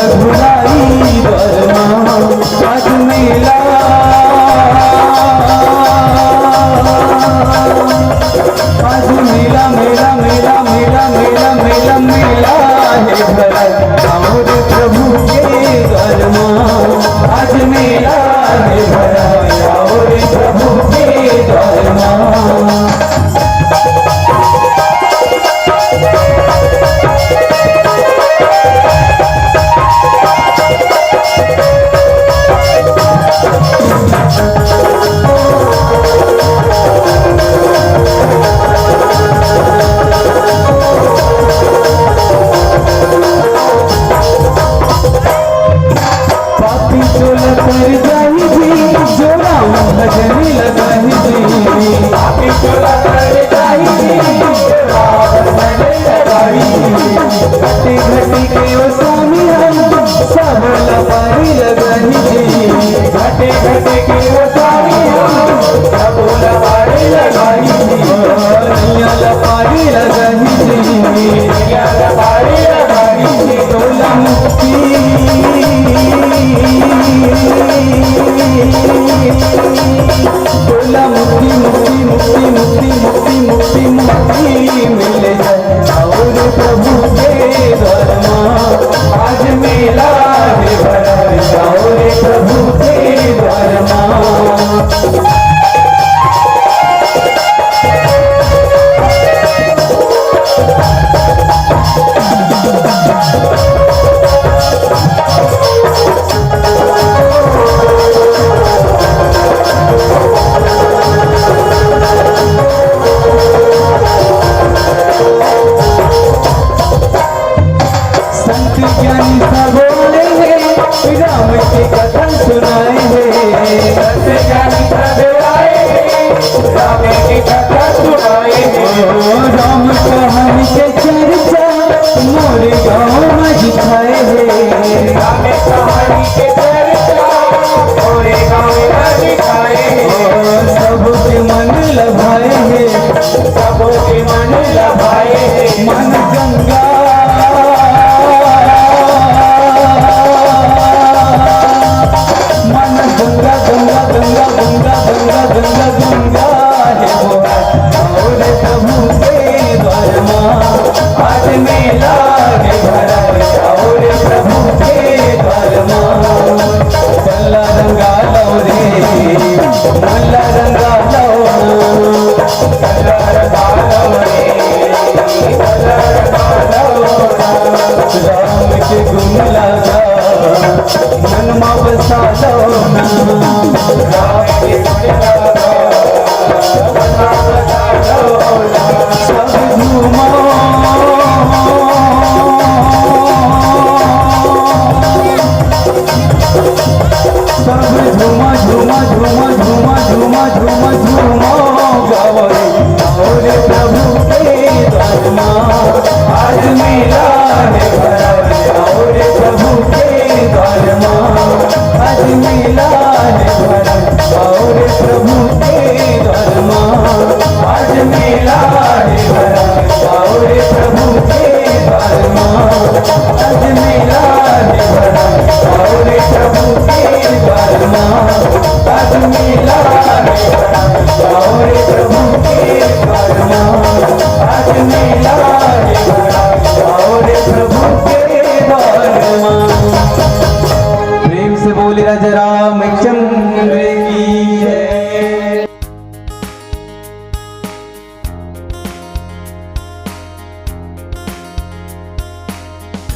रघुराई दरमा आज मेला आज मेला मेला मेला मेला मेला मेला मेला है भरा और प्रभु के दरमा आज मेला है भरा और प्रभु के दरमा। भजनी लगाई जी पापी चोला कर जाई घटी घटी के वो स्वामी हम सब लपारी लगाई जी घटी घटी के वो स्वामी हम सब लपारी लगाई जी नैया लपारी लगाई जी नैया लपारी लगाई जी तोला मुक्ति बोला मुक्ति मुक्ति मुक्ति मुक्ति मुक्ति मुक्ति मुक्ति मिल जाए और प्रभु के दरमा आज मेला है भरा और प्रभु के दरमा। ज्ञानी बोले हैं राम की कथा सुनाए हैं ज्ञानी आए राम की कथा सुनाए हैं राम कहानी के चर्चा मोरे गाँव में दिखाए हैं राम कहानी के चर्चा मोरे गाँव में दिखाए हैं सबके मन लभाए हैं सबके मन लभाए हैं मन गंगा गंगा गंगा गंगा गंगा गंगा गंगा गंगा है और प्रभु के दरमा आज मेला है भरा और प्रभु के दरमा। चला रंगा लो रे मल्ला रंगा लो चला रंगा लो रे चला रंगा लो राम के गुण लगा मन में बसा लो राम के गुण लगा मन में बसा लो सब झूमो सब झूमा झूमा झूमा झूमा झूमा झूमा झूमो गावरे और प्रभु के दरमा आज मेला है भरा और प्रभु के दरमा आज मेला है भरा और प्रभु के दरमा आज मेला है भरा और प्रभु के दरमा आज मेला है भरा और प्रभु के दरमा आज मेला है भरा और प्रभु के दरमा आज मेला है भरा और प्रभु के दरमा। प्रेम से बोले राजा रामचंद्र।